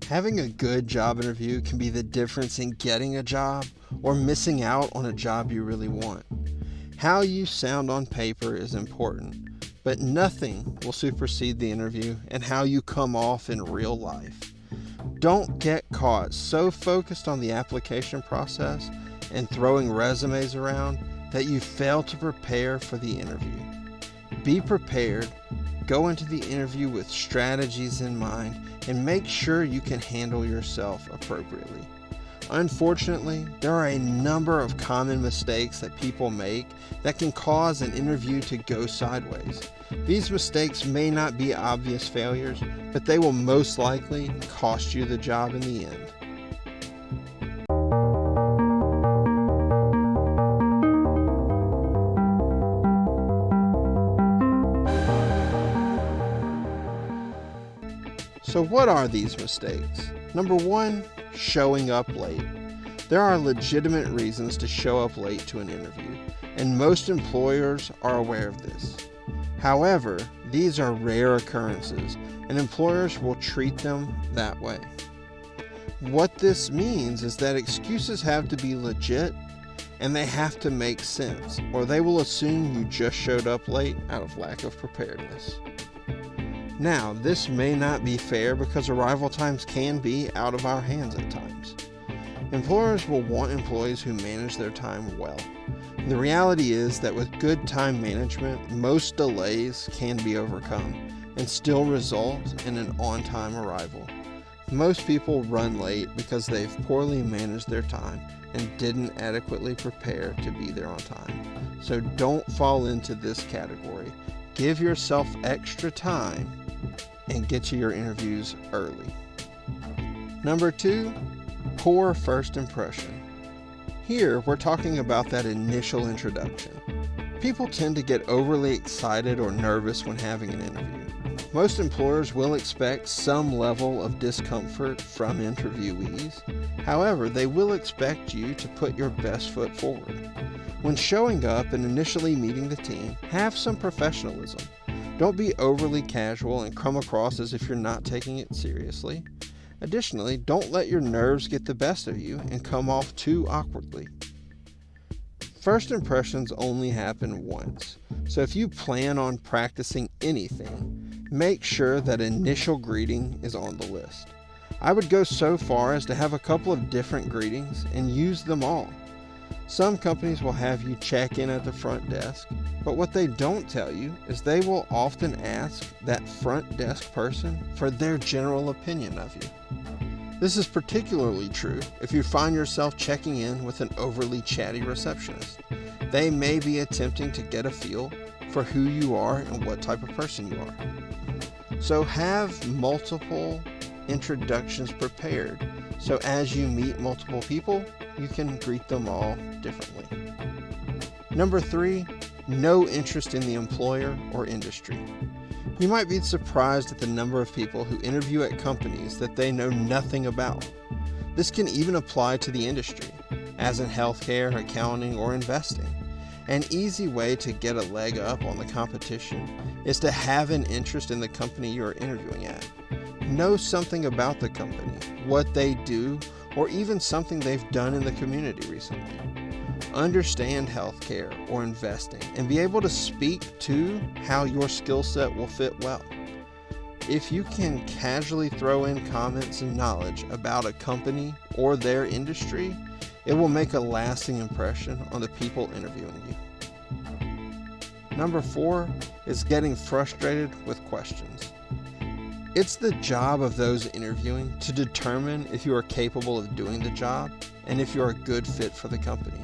Having a good job interview can be the difference in getting a job or missing out on a job you really want. How you sound on paper is important, but nothing will supersede the interview and how you come off in real life. Don't get caught so focused on the application process and throwing resumes around that you fail to prepare for the interview. Be prepared, go into the interview with strategies in mind, and make sure you can handle yourself appropriately. Unfortunately, there are a number of common mistakes that people make that can cause an interview to go sideways. These mistakes may not be obvious failures, but they will most likely cost you the job in the end. So what are these mistakes? Number one, showing up late. There are legitimate reasons to show up late to an interview, and most employers are aware of this. However, these are rare occurrences, and employers will treat them that way. What this means is that excuses have to be legit, and they have to make sense, or they will assume you just showed up late out of lack of preparedness. Now, this may not be fair because arrival times can be out of our hands at times. Employers will want employees who manage their time well. The reality is that with good time management, most delays can be overcome and still result in an on-time arrival. Most people run late because they've poorly managed their time and didn't adequately prepare to be there on time. So don't fall into this category. Give yourself extra time and get to your interviews early. Number two, poor first impression. Here, we're talking about that initial introduction. People tend to get overly excited or nervous when having an interview. Most employers will expect some level of discomfort from interviewees. However, they will expect you to put your best foot forward. When showing up and initially meeting the team, have some professionalism. Don't be overly casual and come across as if you're not taking it seriously. Additionally, don't let your nerves get the best of you and come off too awkwardly. First impressions only happen once, so if you plan on practicing anything, make sure that initial greeting is on the list. I would go so far as to have a couple of different greetings and use them all. Some companies will have you check in at the front desk, but what they don't tell you is they will often ask that front desk person for their general opinion of you. This is particularly true if you find yourself checking in with an overly chatty receptionist. They may be attempting to get a feel for who you are and what type of person you are. So have multiple introductions prepared, so as you meet multiple people, you can greet them all differently. Number three, no interest in the employer or industry. You might be surprised at the number of people who interview at companies that they know nothing about. This can even apply to the industry, as in healthcare, accounting, or investing. An easy way to get a leg up on the competition is to have an interest in the company you're interviewing at. Know something about the company, what they do, or even something they've done in the community recently. Understand healthcare or investing and be able to speak to how your skill set will fit well. If you can casually throw in comments and knowledge about a company or their industry, it will make a lasting impression on the people interviewing you. Number four is getting frustrated with questions. It's the job of those interviewing to determine if you are capable of doing the job and if you're a good fit for the company.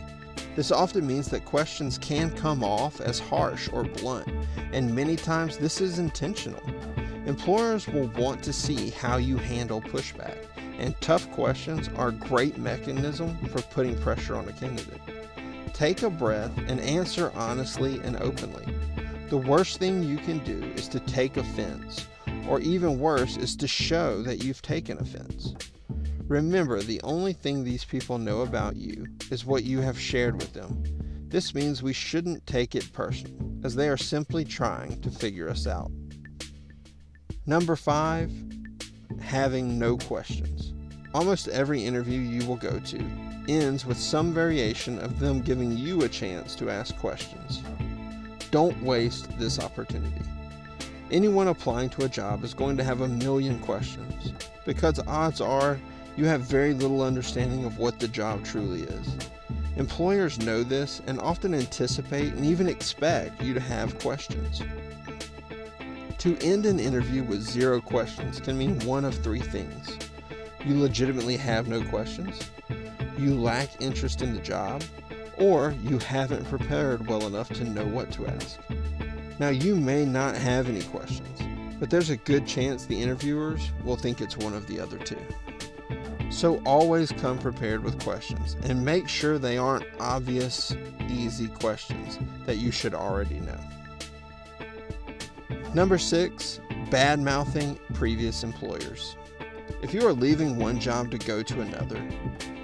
This often means that questions can come off as harsh or blunt, and many times this is intentional. Employers will want to see how you handle pushback, and tough questions are a great mechanism for putting pressure on a candidate. Take a breath and answer honestly and openly. The worst thing you can do is to take offense, or even worse is to show that you've taken offense. Remember, the only thing these people know about you is what you have shared with them. This means we shouldn't take it personal, as they are simply trying to figure us out. Number five, having no questions. Almost every interview you will go to ends with some variation of them giving you a chance to ask questions. Don't waste this opportunity. Anyone applying to a job is going to have a million questions because odds are you have very little understanding of what the job truly is. Employers know this and often anticipate and even expect you to have questions. To end an interview with 0 questions can mean one of 3 things. You legitimately have no questions, you lack interest in the job, or you haven't prepared well enough to know what to ask. Now, you may not have any questions, but there's a good chance the interviewers will think it's one of the other 2. So always come prepared with questions and make sure they aren't obvious, easy questions that you should already know. Number 6, bad-mouthing previous employers. If you are leaving one job to go to another,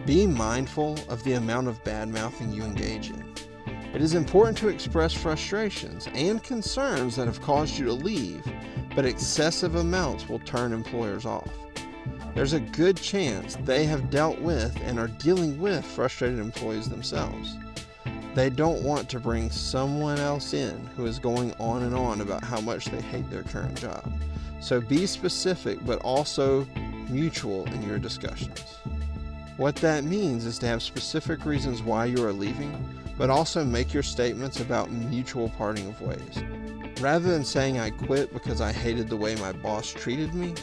be mindful of the amount of bad-mouthing you engage in. It is important to express frustrations and concerns that have caused you to leave, but excessive amounts will turn employers off. There's a good chance they have dealt with and are dealing with frustrated employees themselves. They don't want to bring someone else in who is going on and on about how much they hate their current job. So be specific, but also mutual in your discussions. What that means is to have specific reasons why you are leaving, but also make your statements about mutual parting of ways. Rather than saying I quit because I hated the way my boss treated me,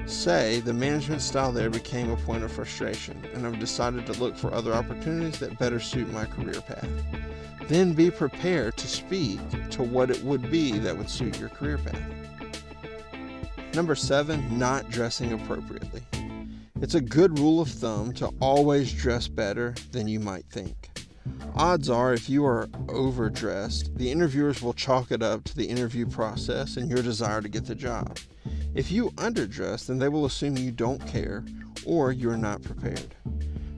say the management style there became a point of frustration and I've decided to look for other opportunities that better suit my career path. Then be prepared to speak to what it would be that would suit your career path. Number 7, not dressing appropriately. It's a good rule of thumb to always dress better than you might think. Odds are if you are overdressed, the interviewers will chalk it up to the interview process and your desire to get the job. If you underdress, then they will assume you don't care or you're not prepared.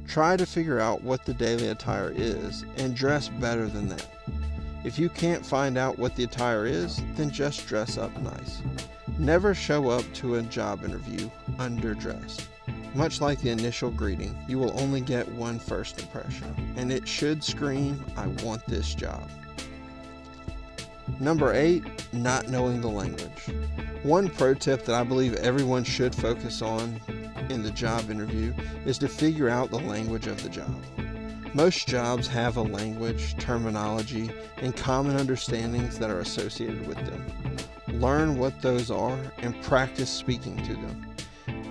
Try to figure out what the daily attire is and dress better than that. If you can't find out what the attire is, then just dress up nice. Never show up to a job interview underdressed. Much like the initial greeting, you will only get one first impression, and it should scream, I want this job. Number 8, not knowing the language. One pro tip that I believe everyone should focus on in the job interview is to figure out the language of the job. Most jobs have a language, terminology, and common understandings that are associated with them. Learn what those are and practice speaking to them.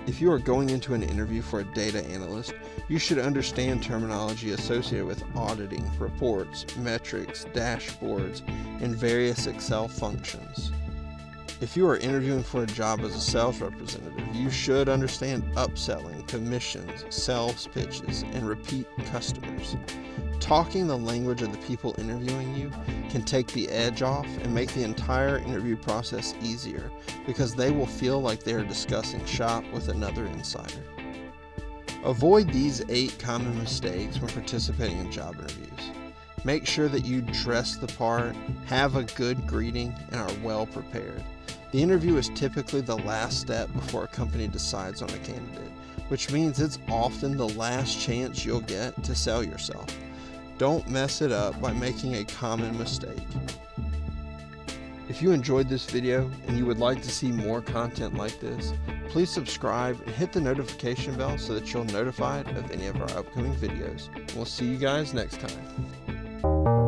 If you are going into an interview for a data analyst, you should understand terminology associated with auditing, reports, metrics, dashboards, and various Excel functions. If you are interviewing for a job as a sales representative, you should understand upselling, commissions, sales pitches, and repeat customers. Talking the language of the people interviewing you can take the edge off and make the entire interview process easier because they will feel like they are discussing shop with another insider. Avoid these 8 common mistakes when participating in job interviews. Make sure that you dress the part, have a good greeting, and are well prepared. The interview is typically the last step before a company decides on a candidate, which means it's often the last chance you'll get to sell yourself. Don't mess it up by making a common mistake. If you enjoyed this video and you would like to see more content like this, please subscribe and hit the notification bell so that you're notified of any of our upcoming videos. We'll see you guys next time.